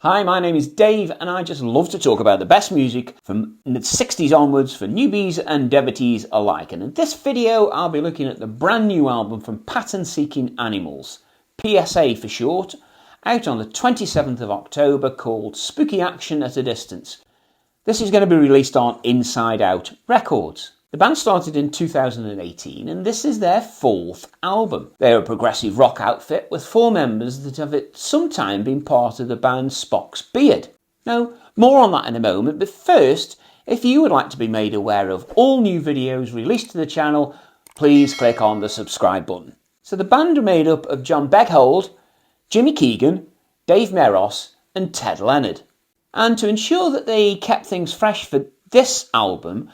Hi, my name is Dave and I just love to talk about the best music from the 60s onwards for newbies and devotees alike. And in this video I'll be looking at the brand new album from Pattern Seeking Animals, PSA for short, out on the 27th of October, called Spooky Action at a Distance. This is going to be released on Inside Out Records. The band started in 2018 and this is their fourth album. They're a progressive rock outfit with four members that have at some time been part of the band Spock's Beard. Now, more on that in a moment, but first, if you would like to be made aware of all new videos released to the channel, please click on the subscribe button. So the band are made up of John Beghold, Jimmy Keegan, Dave Meros and Ted Leonard. And to ensure that they kept things fresh for this album,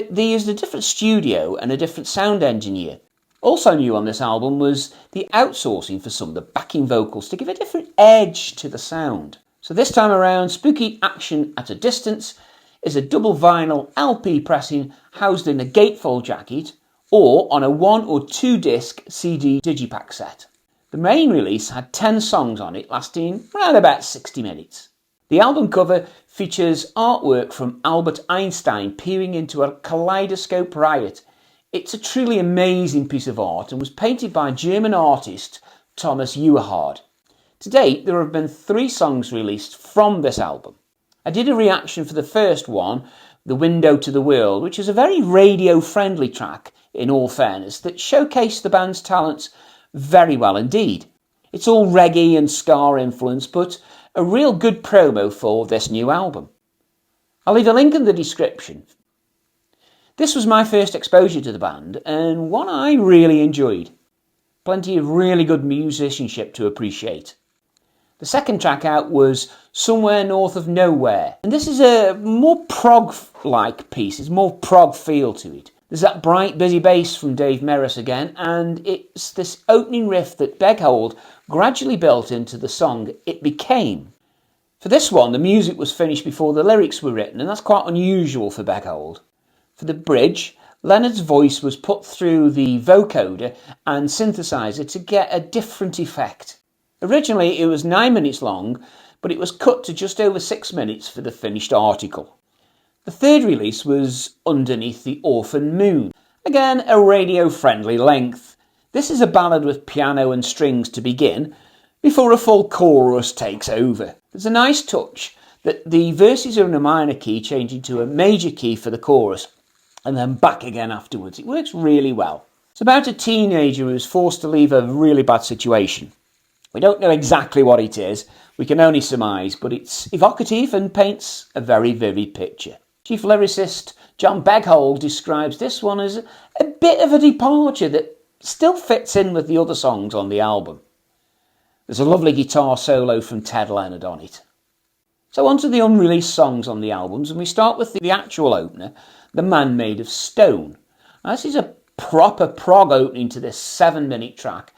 they used a different studio and a different sound engineer. Also new on this album was the outsourcing for some of the backing vocals to give a different edge to the sound. So this time around, Spooky Action at a Distance is a double vinyl LP pressing housed in a gatefold jacket or on a 1 or 2 disc CD digipack set. The main release had 10 songs on it, lasting around about 60 minutes. The album cover features artwork from Albert Einstein peering into a kaleidoscope riot. It's a truly amazing piece of art and was painted by German artist Thomas Ewerhard. To date, there have been 3 songs released from this album. I did a reaction for the first one, The Window to the World, which is a very radio-friendly track, in all fairness, that showcased the band's talents very well indeed. It's all reggae and ska influenced, but a real good promo for this new album. I'll leave a link in the description. This was my first exposure to the band and one I really enjoyed. Plenty of really good musicianship to appreciate. The second track out was Somewhere North of Nowhere, and this is a more prog-like piece. It's more prog feel to it. There's that bright, busy bass from Dave Meros again, and it's this opening riff that Beghold gradually built into the song It Became. For this one, the music was finished before the lyrics were written, and that's quite unusual for Beghold. For the bridge, Leonard's voice was put through the vocoder and synthesizer to get a different effect. Originally, it was 9 minutes long, but it was cut to just over 6 minutes for the finished article. The third release was Underneath the Orphan Moon. Again, a radio-friendly length. This is a ballad with piano and strings to begin, before a full chorus takes over. There's a nice touch that the verses are in a minor key, changing to a major key for the chorus, and then back again afterwards. It works really well. It's about a teenager who is forced to leave a really bad situation. We don't know exactly what it is, we can only surmise, but it's evocative and paints a very vivid picture. Chief lyricist John Beghold describes this one as a bit of a departure that still fits in with the other songs on the album. There's a lovely guitar solo from Ted Leonard on it. So on to the unreleased songs on the albums, and we start with the actual opener, The Man Made of Stone. Now, this is a proper prog opening to this 7-minute track,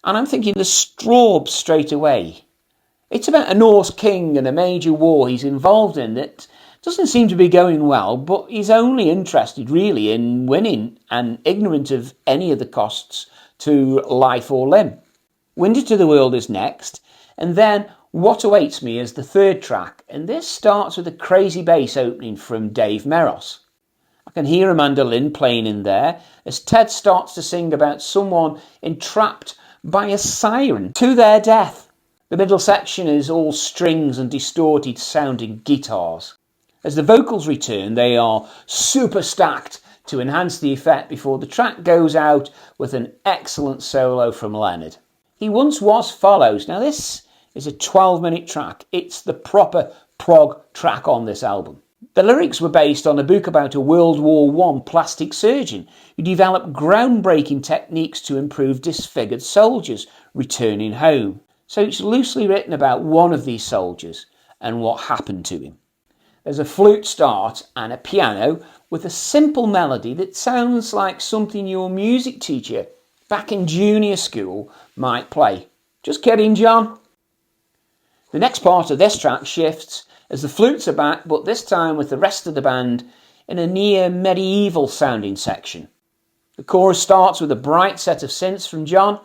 and I'm thinking the Straubs straight away. It's about a Norse king and a major war he's involved in that doesn't seem to be going well, but he's only interested really in winning and ignorant of any of the costs to life or limb. Window to the World is next, and then What Awaits Me is the third track, and this starts with a crazy bass opening from Dave Meros. I can hear a mandolin playing in there as Ted starts to sing about someone entrapped by a siren to their death. The middle section is all strings and distorted sounding guitars. As the vocals return, they are super stacked to enhance the effect before the track goes out with an excellent solo from Leonard. He Once Was follows. Now this is a 12-minute track. It's the proper prog track on this album. The lyrics were based on a book about a World War I plastic surgeon who developed groundbreaking techniques to improve disfigured soldiers returning home. So it's loosely written about one of these soldiers and what happened to him. There's a flute start and a piano with a simple melody that sounds like something your music teacher back in junior school might play. Just kidding, John. The next part of this track shifts as the flutes are back, but this time with the rest of the band in a near medieval sounding section. The chorus starts with a bright set of synths from John,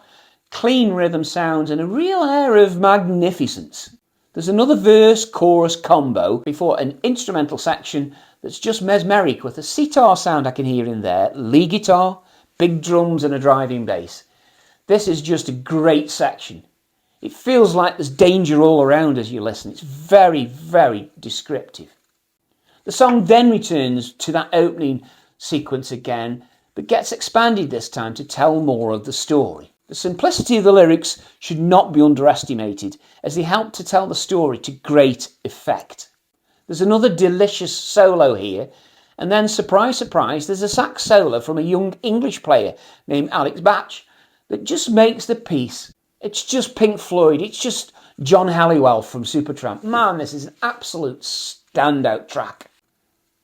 clean rhythm sounds and a real air of magnificence. There's another verse-chorus combo before an instrumental section that's just mesmeric with a sitar sound I can hear in there, lead guitar, big drums and a driving bass. This is just a great section. It feels like there's danger all around as you listen. It's very, very descriptive. The song then returns to that opening sequence again, but gets expanded this time to tell more of the story. The simplicity of the lyrics should not be underestimated, as they help to tell the story to great effect. There's another delicious solo here, and then surprise, surprise, there's a sax solo from a young English player named Alex Batch that just makes the piece. It's just Pink Floyd, it's just John Halliwell from Supertramp. Man, this is an absolute standout track.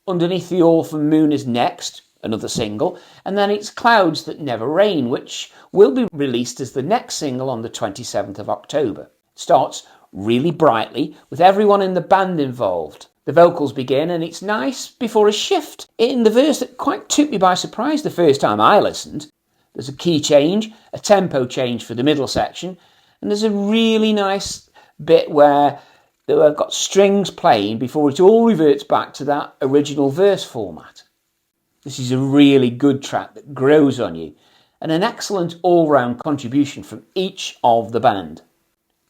Underneath the Orphan Moon is next, another single, and then it's Clouds That Never Rain, which will be released as the next single on the 27th of October. It starts really brightly with everyone in the band involved. The vocals begin and it's nice before a shift in the verse that quite took me by surprise the first time I listened. There's a key change, a tempo change for the middle section, and there's a really nice bit where they've got strings playing before it all reverts back to that original verse format. This is a really good track that grows on you, and an excellent all-round contribution from each of the band.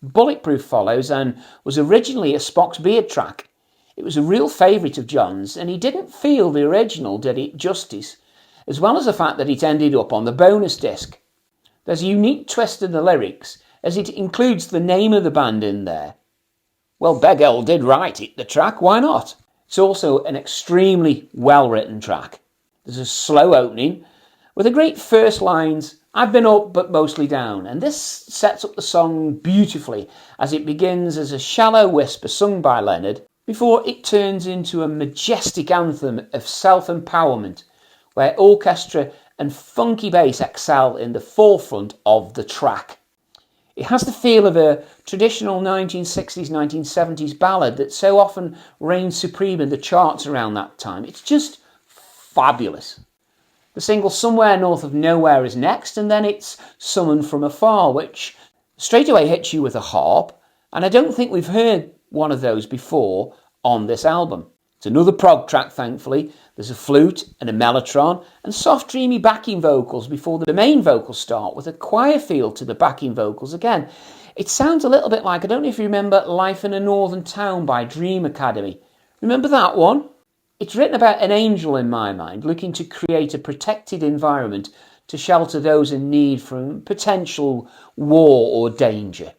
Bulletproof follows and was originally a Spock's Beard track. It was a real favourite of John's, and he didn't feel the original did it justice, as well as the fact that it ended up on the bonus disc. There's a unique twist in the lyrics, as it includes the name of the band in there. Well, Begel did write it, the track, why not? It's also an extremely well-written track. There's a slow opening with a great first lines, I've been up but mostly down, and this sets up the song beautifully as it begins as a shallow whisper sung by Leonard before it turns into a majestic anthem of self-empowerment where orchestra and funky bass excel in the forefront of the track. It has the feel of a traditional 1960s, 1970s ballad that so often reigned supreme in the charts around that time. It's just fabulous. The single Somewhere North of Nowhere is next, and then it's Summoned from Afar, which straight away hits you with a harp, and I don't think we've heard one of those before on this album. It's another prog track, thankfully. There's a flute and a mellotron and soft dreamy backing vocals before the main vocals start with a choir feel to the backing vocals again. It sounds a little bit like, I don't know if you remember Life in a Northern Town by Dream Academy. Remember that one? It's written about an angel in my mind looking to create a protected environment to shelter those in need from potential war or danger.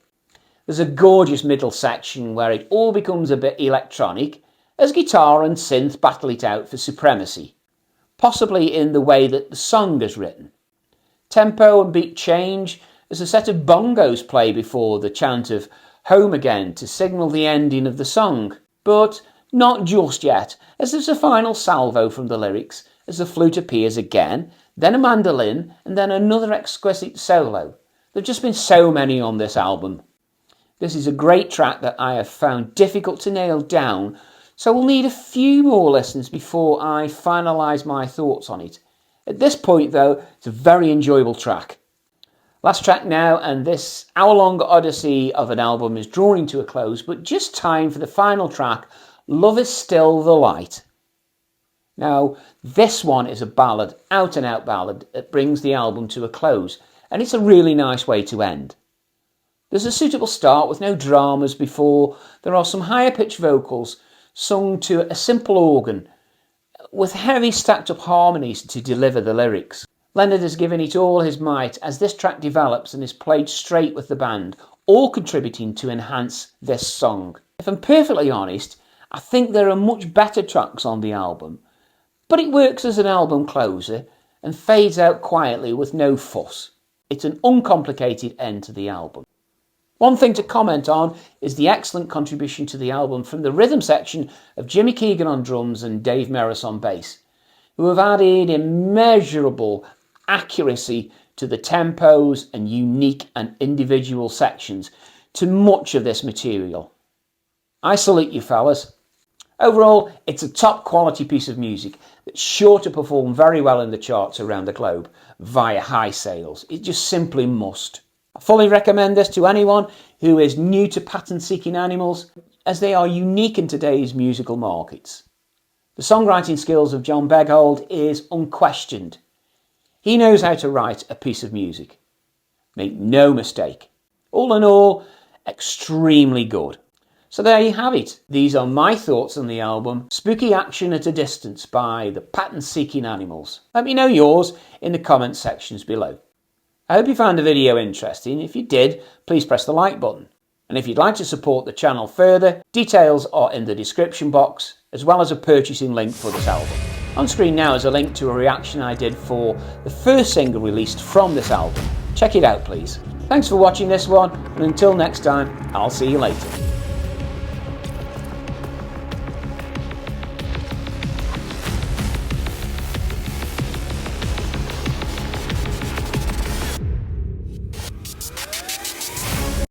There's a gorgeous middle section where it all becomes a bit electronic as guitar and synth battle it out for supremacy, possibly in the way that the song is written. Tempo and beat change as a set of bongos play before the chant of Home Again to signal the ending of the song, but not just yet, as there's a final salvo from the lyrics as the flute appears again, then a mandolin, and then another exquisite solo. There have just been so many on this album. This is a great track that I have found difficult to nail down, so we'll need a few more listens before I finalise my thoughts on it. At this point though, it's a very enjoyable track. Last track now, and this hour-long odyssey of an album is drawing to a close, but just time for the final track, Love Is Still the Light. Now, this one is a ballad, out-and-out ballad, that brings the album to a close, and it's a really nice way to end. There's a suitable start with no dramas before there are some higher-pitched vocals sung to a simple organ, with heavy stacked-up harmonies to deliver the lyrics. Leonard has given it all his might as this track develops and is played straight with the band, all contributing to enhance this song. If I'm perfectly honest, I think there are much better tracks on the album, but it works as an album closer and fades out quietly with no fuss. It's an uncomplicated end to the album. One thing to comment on is the excellent contribution to the album from the rhythm section of Jimmy Keegan on drums and Dave Merris on bass, who have added immeasurable accuracy to the tempos and unique and individual sections to much of this material. I salute you fellas. Overall, it's a top quality piece of music that's sure to perform very well in the charts around the globe via high sales. It just simply must. I fully recommend this to anyone who is new to pattern-seeking animals, as they are unique in today's musical markets. The songwriting skills of John Beghold is unquestioned. He knows how to write a piece of music. Make no mistake. All in all, extremely good. So there you have it. These are my thoughts on the album Spooky Action at a Distance by the Pattern Seeking Animals. Let me know yours in the comment sections below. I hope you found the video interesting. If you did, please press the like button. And if you'd like to support the channel further, details are in the description box, as well as a purchasing link for this album. On screen now is a link to a reaction I did for the first single released from this album. Check it out please. Thanks for watching this one, and until next time, I'll see you later.